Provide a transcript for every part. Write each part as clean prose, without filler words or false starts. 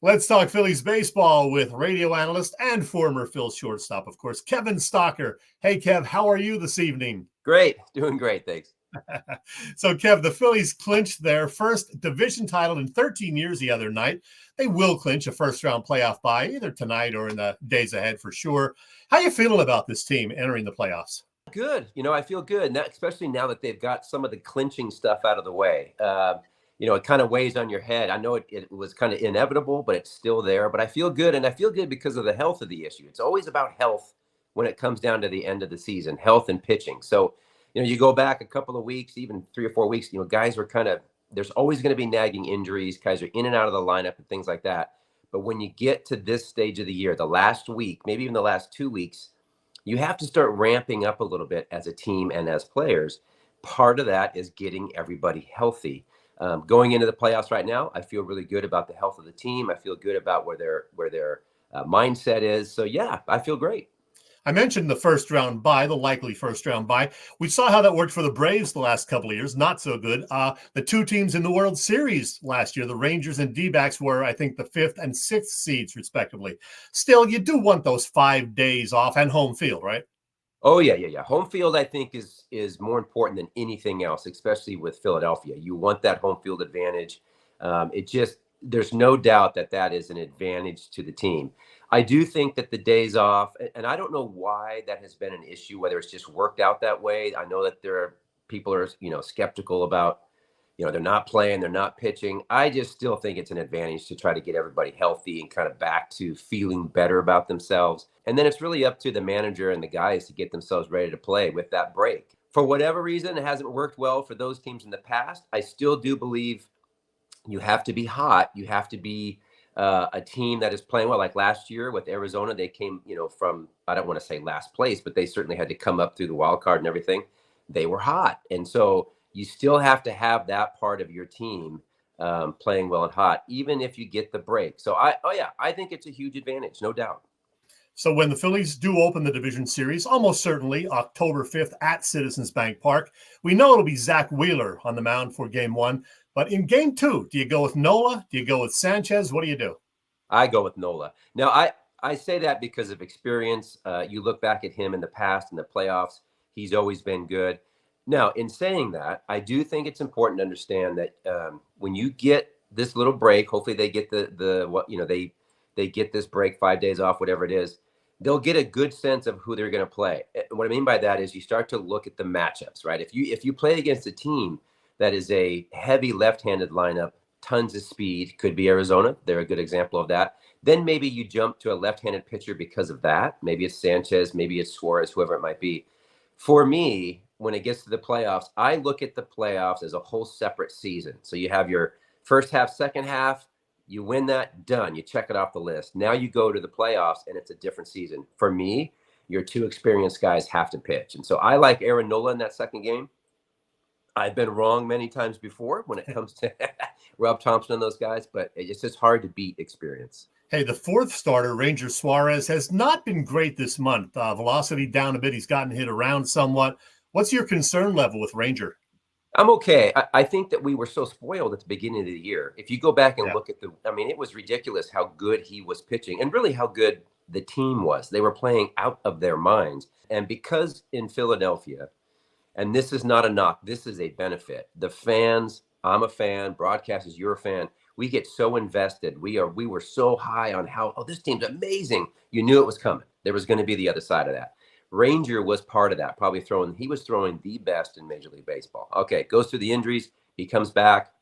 Let's talk Phillies baseball with radio analyst and former Phil shortstop, of course, Kevin Stocker. Hey, Kev, how are you this evening? Great. Doing great. Thanks. So, Kev, the Phillies clinched their first division title in 13 years the other night. They will clinch a first-round playoff bye either tonight or in the days ahead for sure. How you feeling about this team entering the playoffs? Good. I feel good, especially now that they've got some of the clinching stuff out of the way. It kind of weighs on your head. I know it was kind of inevitable, but it's still there. But I feel good, and I feel good because of the health of the issue. It's always about health when it comes down to the end of the season, health and pitching. So, you go back a couple of weeks, even 3 or 4 weeks, guys were there's always going to be nagging injuries. Guys are in and out of the lineup and things like that. But when you get to this stage of the year, the last week, maybe even the last 2 weeks, you have to start ramping up a little bit as a team and as players. Part of that is getting everybody healthy. Going into the playoffs right now, I feel really good about the health of the team. I feel good about where their mindset is. So yeah, I feel great. I mentioned the first round bye, the likely first round bye. We saw how that worked for the Braves the last couple of years. Not so good. The two teams in the World Series last year, the Rangers and D-backs, were, I think, the 5th and 6th seeds, respectively. Still, you do want those 5 days off and home field, right? Oh, yeah. Home field, I think, is more important than anything else, especially with Philadelphia. You want that home field advantage. There's no doubt that is an advantage to the team. I do think that the days off, and I don't know why that has been an issue, whether it's just worked out that way. I know that people are, skeptical about, they're not playing, they're not pitching. I just still think it's an advantage to try to get everybody healthy and kind of back to feeling better about themselves. And then it's really up to the manager and the guys to get themselves ready to play with that break. For whatever reason, it hasn't worked well for those teams in the past. I still do believe you have to be hot. You have to be a team that is playing well. Like last year with Arizona, they came, from, I don't want to say last place, but they certainly had to come up through the wild card and everything. They were hot. And so you still have to have that part of your team playing well and hot, even if you get the break. So I think it's a huge advantage, no doubt. So when the Phillies do open the division series, almost certainly October 5th at Citizens Bank Park, we know it'll be Zach Wheeler on the mound for game 1. But in game 2, do you go with Nola? Do you go with Sanchez? What do you do? I go with Nola. Now, I say that because of experience. You look back at him in the past in the playoffs, he's always been good. Now, in saying that, I do think it's important to understand that when you get this little break, hopefully they get they get this break, 5 days off, whatever it is, they'll get a good sense of who they're going to play. And what I mean by that is you start to look at the matchups, right? If you play against a team that is a heavy left-handed lineup, tons of speed, could be Arizona. They're a good example of that. Then maybe you jump to a left-handed pitcher because of that. Maybe it's Sanchez, maybe it's Suarez, whoever it might be. For me, when it gets to the playoffs, I look at the playoffs as a whole separate season. So you have your first half, second half, you win that, done. You check it off the list. Now you go to the playoffs, and it's a different season. For me, your two experienced guys have to pitch. And so I like Aaron Nola in that second game. I've been wrong many times before when it comes to Rob Thompson and those guys, but it's just hard to beat experience. Hey, the fourth starter, Ranger Suarez, has not been great this month. Velocity down a bit. He's gotten hit around somewhat. What's your concern level with Ranger? I'm okay. I think that we were so spoiled at the beginning of the year. If you go back and look at it was ridiculous how good he was pitching and really how good the team was. They were playing out of their minds. And because in Philadelphia, and this is not a knock, this is a benefit. The fans, I'm a fan, broadcasters, you're a fan. We get so invested. We were so high on how, this team's amazing. You knew it was coming. There was going to be the other side of that. Ranger was part of that, he was throwing the best in Major League Baseball. Okay, goes through the injuries. He comes back.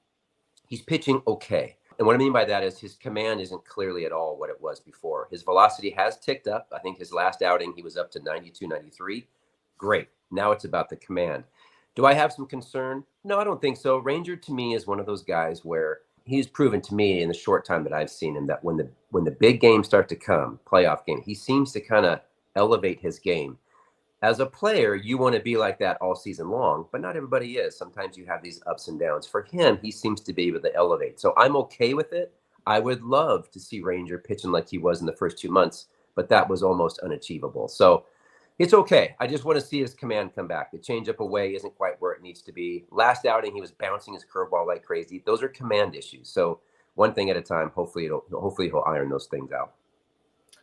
He's pitching okay. And what I mean by that is his command isn't clearly at all what it was before. His velocity has ticked up. I think his last outing, he was up to 92, 93. Great. Now it's about the command. Do I have some concern? No, I don't think so. Ranger to me is one of those guys where he's proven to me in the short time that I've seen him that when the big games start to come, playoff game, he seems to kind of elevate his game. As a player, you want to be like that all season long, but not everybody is. Sometimes you have these ups and downs. For him, he seems to be able to elevate. So I'm okay with it. I would love to see Ranger pitching like he was in the first 2 months, but that was almost unachievable. So it's okay. I just want to see his command come back. The changeup away isn't quite where it needs to be. Last outing, he was bouncing his curveball like crazy. Those are command issues. So one thing at a time. Hopefully he'll iron those things out.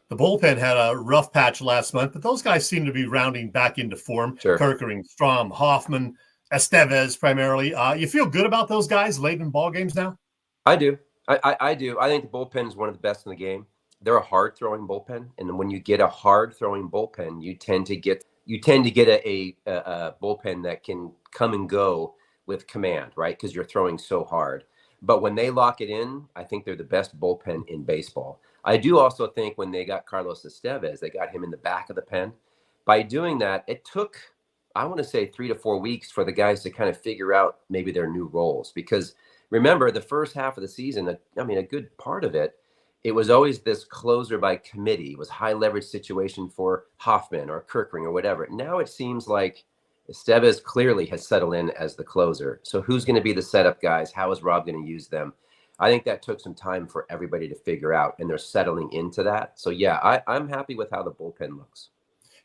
The bullpen had a rough patch last month, but those guys seem to be rounding back into form. Sure. Kerkering, Strom, Hoffman, Estevez primarily. You feel good about those guys late in ball games now? I do. I do. I think the bullpen is one of the best in the game. They're a hard throwing bullpen, and when you get a hard throwing bullpen, you tend to get a bullpen that can come and go with command, right? Because you're throwing so hard. But when they lock it in, I think they're the best bullpen in baseball. I do also think when they got Carlos Estevez, they got him in the back of the pen. By doing that, it took, I want to say, 3 to 4 weeks for the guys to kind of figure out maybe their new roles. Because remember, the first half of the season, I mean, a good part of it, it was always this closer by committee. It was high leverage situation for Hoffman or Kerkering or whatever. Now it seems like Estevez clearly has settled in as the closer. So who's going to be the setup guys? How is Rob going to use them? I think that took some time for everybody to figure out, and they're settling into that. So yeah, I'm happy with how the bullpen looks.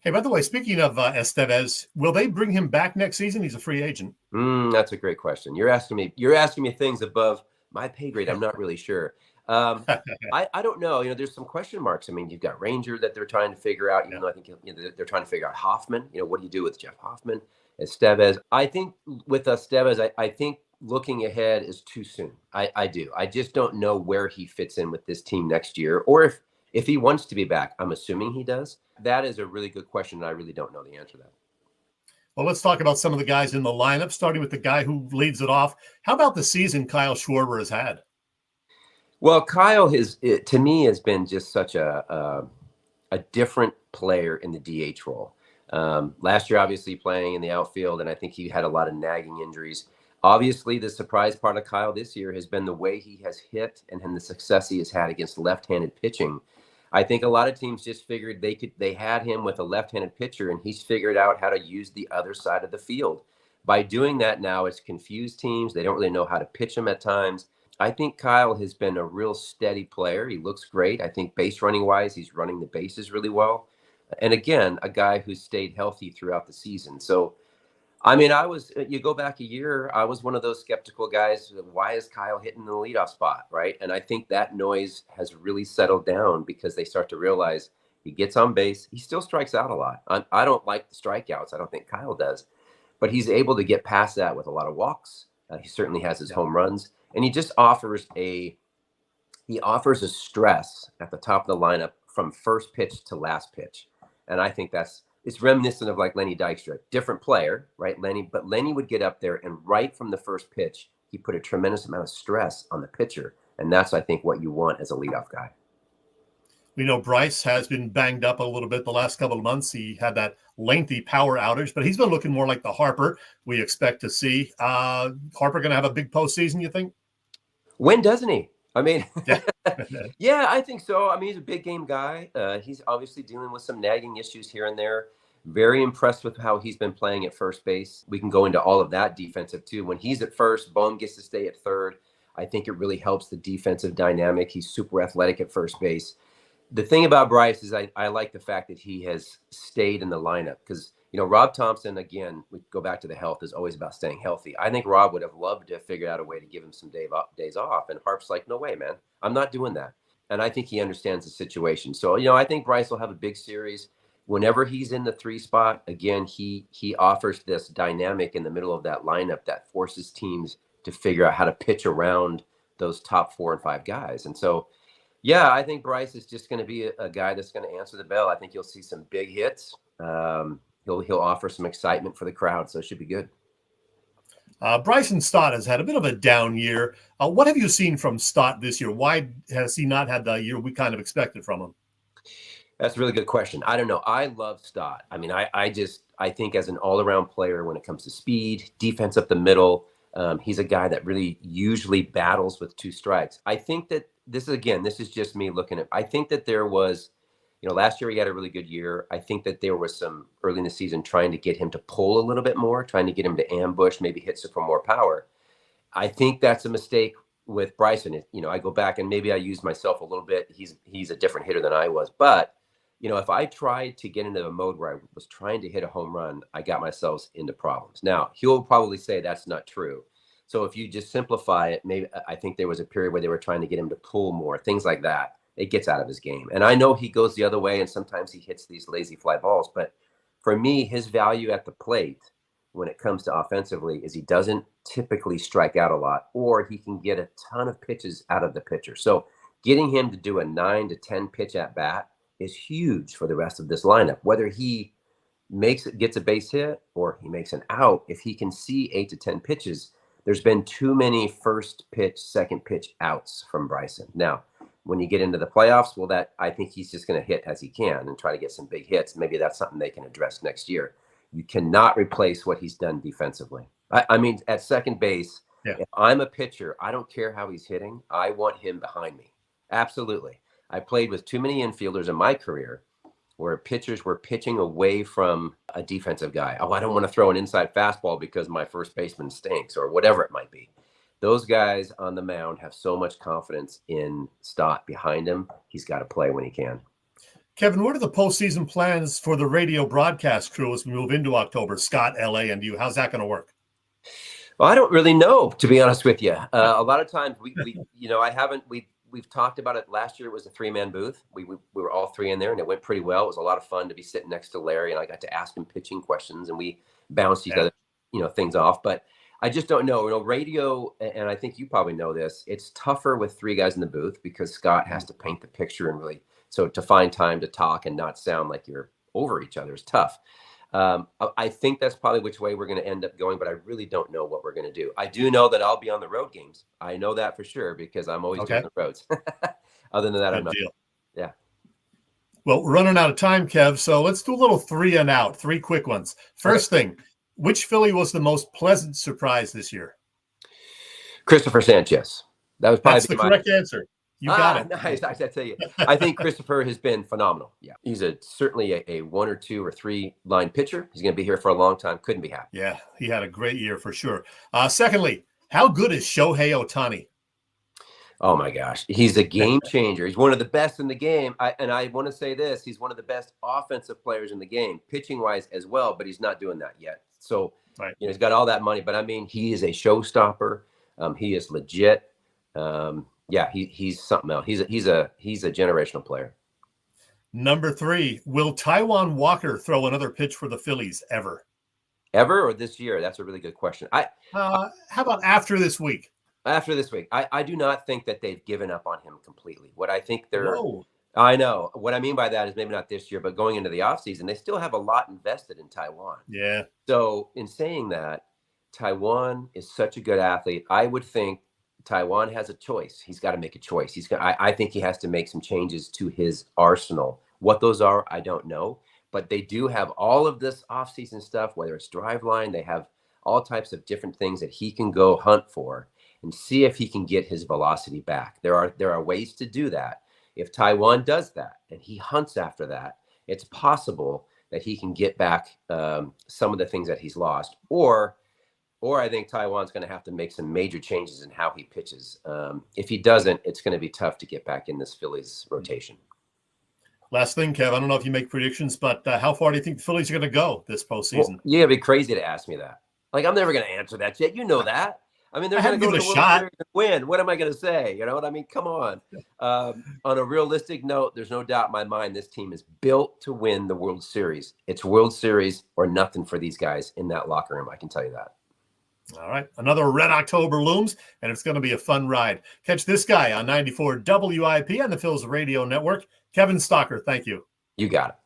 Hey, by the way, speaking of Estevez, will they bring him back next season? He's a free agent. That's a great question. You're asking me things above my pay grade. I'm not really sure. I don't know. There's some question marks. I mean, you've got Ranger that they're trying to figure out. Even though I think they're trying to figure out Hoffman. What do you do with Jeff Hoffman? Estevez. I think with Estevez, I think looking ahead is too soon. I do. I just don't know where he fits in with this team next year, or if he wants to be back. I'm assuming he does. That is a really good question, and I really don't know the answer to that. Well, let's talk about some of the guys in the lineup, starting with the guy who leads it off. How about the season Kyle Schwarber has had? Well, Kyle to me has been just such a different player in the DH role. Last year, obviously playing in the outfield, and I think he had a lot of nagging injuries. Obviously, the surprise part of Kyle this year has been the way he has hit and the success he has had against left-handed pitching. I think a lot of teams just figured they had him with a left-handed pitcher, and he's figured out how to use the other side of the field. By doing that now, it's confused teams. They don't really know how to pitch him at times. I think Kyle has been a real steady player. He looks great. I think base running wise, he's running the bases really well. And again, a guy who stayed healthy throughout the season. So, I mean, you go back a year, I was one of those skeptical guys. Why is Kyle hitting the leadoff spot, right? And I think that noise has really settled down because they start to realize he gets on base. He still strikes out a lot. I don't like the strikeouts. I don't think Kyle does. But he's able to get past that with a lot of walks. He certainly has his home runs. And he just offers a stress at the top of the lineup from first pitch to last pitch. And I think it's reminiscent of like Lenny Dykstra, different player, right? But Lenny would get up there and right from the first pitch, he put a tremendous amount of stress on the pitcher. And that's, I think, what you want as a leadoff guy. We know Bryce has been banged up a little bit the last couple of months. He had that lengthy power outage, but he's been looking more like the Harper we expect to see. Harper going to have a big postseason, you think? When doesn't he? I mean, Yeah. yeah, I think so. I mean, he's a big game guy. He's obviously dealing with some nagging issues here and there. Very impressed with how he's been playing at first base. We can go into all of that defensive too. When he's at first, Bohm gets to stay at third. I think it really helps the defensive dynamic. He's super athletic at first base. The thing about Bryce is I like the fact that he has stayed in the lineup because, Rob Thompson, again, we go back to the health, is always about staying healthy. I think Rob would have loved to have figured out a way to give him some days off. And Harp's like, no way, man. I'm not doing that. And I think he understands the situation. So, I think Bryce will have a big series. Whenever he's in the 3 spot, again, he offers this dynamic in the middle of that lineup that forces teams to figure out how to pitch around those top 4 and 5 guys. And so, yeah, I think Bryce is just going to be a guy that's going to answer the bell. I think you'll see some big hits. He'll offer some excitement for the crowd, so it should be good. Bryson Stott has had a bit of a down year. What have you seen from Stott this year? Why has he not had the year we kind of expected from him? That's a really good question. I don't know. I love Stott. I mean, I think as an all-around player when it comes to speed, defense up the middle, he's a guy that really usually battles with 2 strikes. I think that this is just me looking at, I think that there was, last year he had a really good year. I think that there was some early in the season trying to get him to pull a little bit more, trying to get him to ambush, maybe hit some for more power. I think that's a mistake with Bryson. I go back and maybe I used myself a little bit. He's a different hitter than I was, but if I tried to get into a mode where I was trying to hit a home run, I got myself into problems. Now, he'll probably say that's not true. So if you just simplify it, maybe I think there was a period where they were trying to get him to pull more, things like that. It gets out of his game. And I know he goes the other way and sometimes he hits these lazy fly balls. But for me, his value at the plate when it comes to offensively is he doesn't typically strike out a lot, or he can get a ton of pitches out of the pitcher. So getting him to do a 9 to 10 pitch at bat is huge for the rest of this lineup. Whether he gets a base hit or he makes an out, if he can see 8 to 10 pitches, there's been too many first pitch, second pitch outs from Bryson. Now, when you get into the playoffs, well, that I think he's just going to hit as he can and try to get some big hits. Maybe that's something they can address next year. You cannot replace what he's done defensively. I mean, at second base, if I'm a pitcher, I don't care how he's hitting. I want him behind me. Absolutely. I played with too many infielders in my career where pitchers were pitching away from a defensive guy. Oh, I don't want to throw an inside fastball because my first baseman stinks, or whatever it might be. Those guys on the mound have so much confidence in Stott behind him. He's got to play when he can. Kevin, what are the postseason plans for the radio broadcast crew as we move into October? Scott, LA, and you. How's that going to work? Well, I don't really know, to be honest with you. A lot of times we've talked about it. Last year it was a 3-man booth. We were all three in there, and it went pretty well. It was a lot of fun to be sitting next to Larry, and I got to ask him pitching questions, and we bounced each other, things off. But I just don't know. Radio, and I think you probably know this, it's tougher with 3 guys in the booth because Scott has to paint the picture and really. So to find time to talk and not sound like you're over each other is tough. I think that's probably which way we're going to end up going, but I really don't know what we're going to do. I do know that I'll be on the road games. I know that for sure because I'm always doing the roads. Other than that, I'm not. Deal. Yeah. Well, we're running out of time, Kev. So let's do a little 3 and out, 3 quick ones. First thing, which Philly was the most pleasant surprise this year? Christopher Sanchez. That was probably the correct answer. You got it. Nice. I tell you, I think Christopher has been phenomenal. Yeah, he's certainly a 1 or 2 or 3 line pitcher. He's going to be here for a long time. Couldn't be happy. Yeah, he had a great year for sure. Secondly, how good is Shohei Ohtani? Oh my gosh, he's a game changer. He's one of the best in the game. I want to say this: he's one of the best offensive players in the game, pitching wise as well. But he's not doing that yet. So he's got all that money. But I mean, he is a showstopper. He is legit. Yeah, he's something else. He's a generational player. Number 3, will Taijuan Walker throw another pitch for the Phillies ever? Ever or this year? That's a really good question. How about after this week? After this week, I do not think that they've given up on him completely. What I think I know. What I mean by that is maybe not this year, but going into the offseason, they still have a lot invested in Taijuan. Yeah. So in saying that, Taijuan is such a good athlete. I would think Taijuan has a choice. He's got to make a choice. I think he has to make some changes to his arsenal. What those are, I don't know. But they do have all of this offseason stuff, whether it's driveline, they have all types of different things that he can go hunt for and see if he can get his velocity back. There are ways to do that. If Taijuan does that and he hunts after that, it's possible that he can get back some of the things that he's lost. Or I think Taijuan's going to have to make some major changes in how he pitches. If he doesn't, it's going to be tough to get back in this Phillies rotation. Last thing, Kev, I don't know if you make predictions, but how far do you think the Phillies are going to go this postseason? Well, yeah, it'd be crazy to ask me that. Like, I'm never going to answer that yet. You know that. I mean, they're going to go to the World Series and win. What am I going to say? You know what I mean? Come on. On a realistic note, there's no doubt in my mind this team is built to win the World Series. It's World Series or nothing for these guys in that locker room. I can tell you that. All right. Another Red October looms, and it's going to be a fun ride. Catch this guy on 94 WIP on the Phillies Radio Network. Kevin Stalker, thank you. You got it.